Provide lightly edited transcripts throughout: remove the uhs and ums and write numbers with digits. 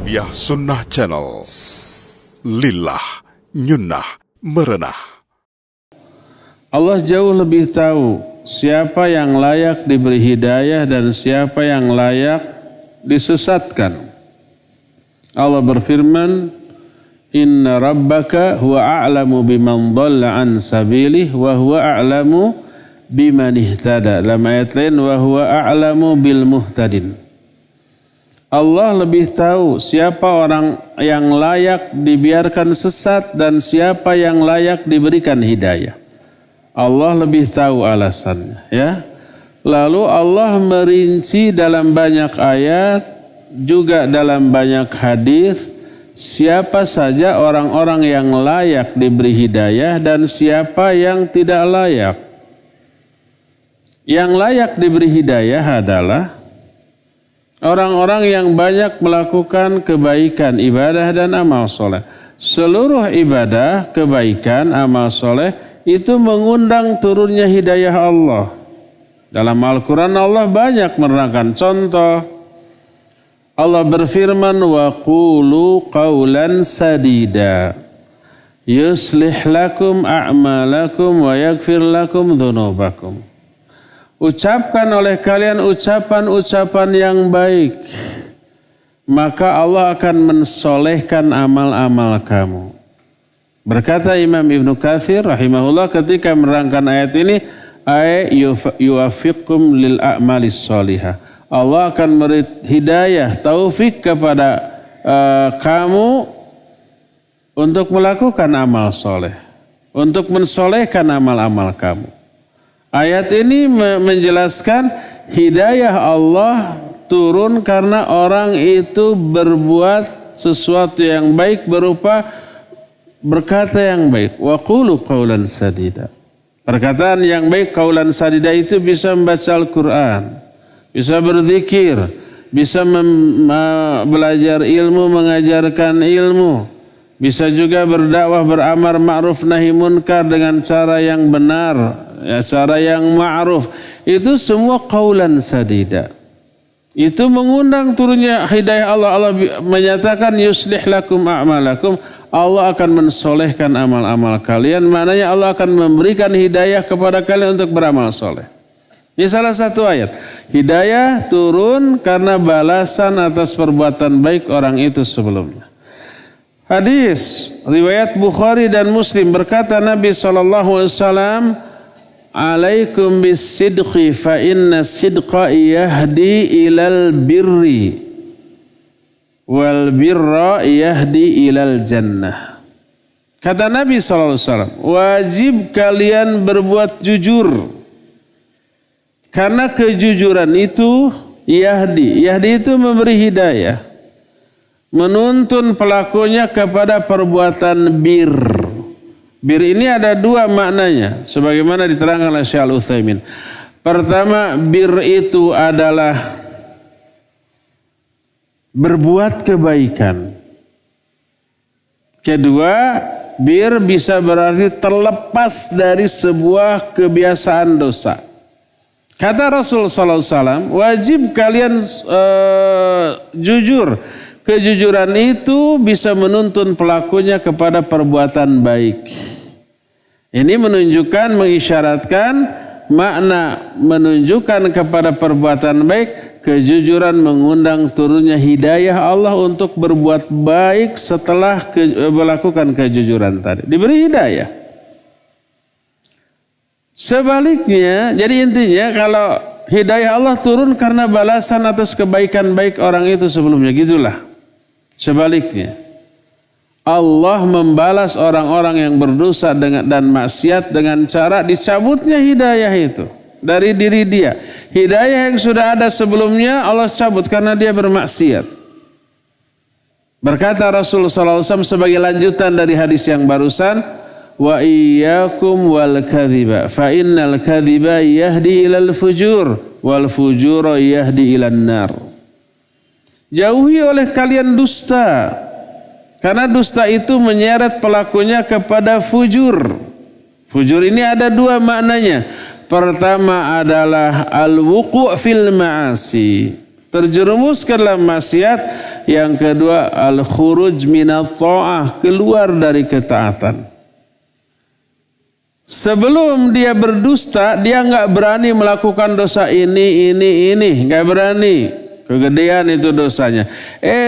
Tarbiyah Sunnah Channel. Lillah, nyunnah, merenah. Allah jauh lebih tahu siapa yang layak diberi hidayah dan siapa yang layak disesatkan. Allah berfirman, Inna rabbaka huwa a'lamu biman dhalla an sabilih wa huwa a'lamu biman ihtada. Dalam ayat lain, wa huwa a'lamu bil muhtadin. Allah lebih tahu siapa orang yang layak dibiarkan sesat dan siapa yang layak diberikan hidayah. Allah lebih tahu alasannya, ya. Lalu Allah merinci dalam banyak ayat, juga dalam banyak hadis, siapa saja orang-orang yang layak diberi hidayah dan siapa yang tidak layak. Yang layak diberi hidayah adalah orang-orang yang banyak melakukan kebaikan, ibadah dan amal soleh. Seluruh ibadah, kebaikan, amal soleh itu mengundang turunnya hidayah Allah. Dalam Al-Quran Allah banyak menerangkan contoh. Allah berfirman, wa qulu qawlan sadida yuslih lakum a'malakum wa yaghfir lakum dhunubakum. Ucapkan oleh kalian ucapan-ucapan yang baik, maka Allah akan mensolehkan amal-amal kamu. Berkata Imam Ibnu Katsir rahimahullah ketika menerangkan ayat ini, yuwafiqkum lil a'malis sholihah. Allah akan memberi hidayah, taufik kepada kamu untuk melakukan amal soleh, untuk mensolehkan amal-amal kamu. Ayat ini menjelaskan hidayah Allah turun karena orang itu berbuat sesuatu yang baik berupa berkata yang baik. Wa qulu qawlan sadida. Perkataan yang baik, qawlan sadida itu bisa membaca Al-Quran, bisa berzikir, bisa belajar ilmu, mengajarkan ilmu, bisa juga berdakwah, beramar ma'ruf nahi munkar dengan cara yang benar, ya, cara yang ma'ruf. Itu semua qaulan sadida. Itu mengundang turunnya hidayah Allah. Allah menyatakan yuslih lakum a'malakum. Allah akan mensolehkan amal-amal kalian. Maknanya Allah akan memberikan hidayah kepada kalian untuk beramal soleh. Ini salah satu ayat. Hidayah turun karena balasan atas perbuatan baik orang itu sebelumnya. Hadis riwayat Bukhari dan Muslim berkata Nabi SAW, alaikum bis-sidqi fa inna sidqa yahdi ilal birri wal birra yahdi ilal jannah. Kata Nabi SAW, wajib kalian berbuat jujur karena kejujuran itu yahdi itu memberi hidayah, menuntun pelakunya kepada perbuatan bir. Bir ini ada dua maknanya, sebagaimana diterangkan oleh Syekh Al-Utsaimin. Pertama, bir itu adalah berbuat kebaikan. Kedua, bir bisa berarti terlepas dari sebuah kebiasaan dosa. Kata Rasul SAW, wajib kalian jujur. Kejujuran itu bisa menuntun pelakunya kepada perbuatan baik. Ini menunjukkan, mengisyaratkan makna menunjukkan kepada perbuatan baik. Kejujuran mengundang turunnya hidayah Allah untuk berbuat baik setelah melakukan kejujuran tadi. Diberi hidayah. Sebaliknya, jadi intinya kalau hidayah Allah turun karena balasan atas kebaikan baik orang itu sebelumnya, gitulah. Sebaliknya, Allah membalas orang-orang yang berdosa dan maksiat dengan cara dicabutnya hidayah itu dari diri dia. Hidayah yang sudah ada sebelumnya Allah cabut karena dia bermaksiat. Berkata Rasulullah SAW sebagai lanjutan dari hadis yang barusan, wa iyyakum wal kadhiba fa innal kadhiba yahdi ilal fujur wal fujura yahdi ilan nar. Jauhi oleh kalian dusta, karena dusta itu menyeret pelakunya kepada fujur. Fujur ini ada dua maknanya. Pertama adalah al-wuqu' fil ma'asi, terjerumus ke dalam maksiat. Yang kedua, al-khuruj minat ta'ah, keluar dari ketaatan. Sebelum dia berdusta, dia nggak berani melakukan dosa ini, nggak berani. Kegedean itu dosanya.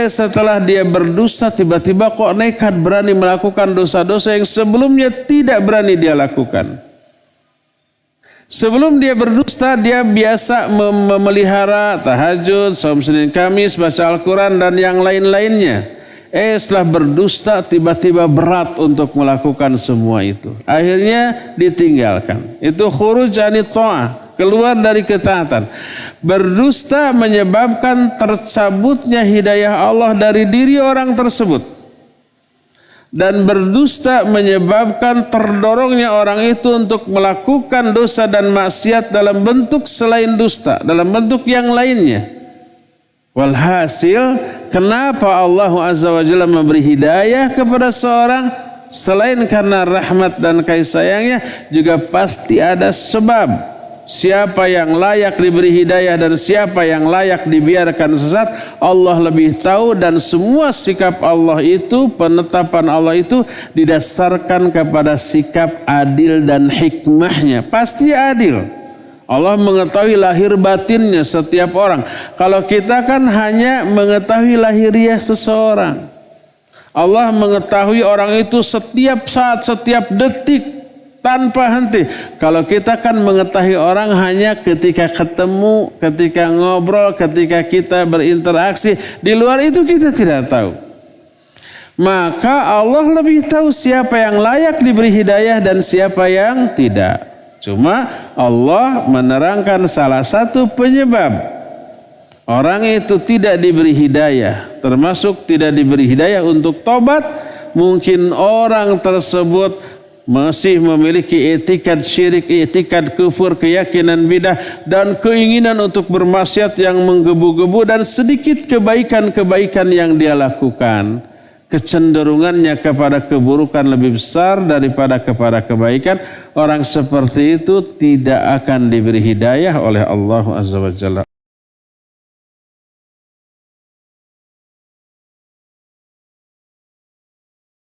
Setelah dia berdusta, tiba-tiba kok nekat berani melakukan dosa-dosa yang sebelumnya tidak berani dia lakukan. Sebelum dia berdusta, dia biasa memelihara tahajud, saum Senin Kamis, baca Al-Quran dan yang lain-lainnya. Setelah berdusta, tiba-tiba berat untuk melakukan semua itu. Akhirnya ditinggalkan. Itu khuruj anit ta'ah, keluar dari ketaatan. Berdusta menyebabkan tercabutnya hidayah Allah dari diri orang tersebut. Dan berdusta menyebabkan terdorongnya orang itu untuk melakukan dosa dan maksiat dalam bentuk selain dusta, dalam bentuk yang lainnya. Walhasil, kenapa Allah Azza wa Jalla memberi hidayah kepada seorang? Selain karena rahmat dan kasih sayangnya, juga pasti ada sebab. Siapa yang layak diberi hidayah dan siapa yang layak dibiarkan sesat, Allah lebih tahu. Dan semua sikap Allah itu, penetapan Allah itu didasarkan kepada sikap adil dan hikmahnya. Pasti adil. Allah mengetahui lahir batinnya setiap orang. Kalau kita kan hanya mengetahui lahiriah seseorang. Allah mengetahui orang itu setiap saat, setiap detik, tanpa henti. Kalau kita kan mengetahui orang hanya ketika ketemu, ketika ngobrol, ketika kita berinteraksi. Di luar itu kita tidak tahu. Maka Allah lebih tahu siapa yang layak diberi hidayah dan siapa yang tidak. Cuma Allah menerangkan salah satu penyebab orang itu tidak diberi hidayah, termasuk tidak diberi hidayah untuk tobat. Mungkin orang tersebut masih memiliki etikad syirik, etikad kufur, keyakinan bidah, dan keinginan untuk bermaksiat yang menggebu-gebu, dan sedikit kebaikan-kebaikan yang dia lakukan. Kecenderungannya kepada keburukan lebih besar daripada kepada kebaikan. Orang seperti itu tidak akan diberi hidayah oleh Allah Azza wa Jalla.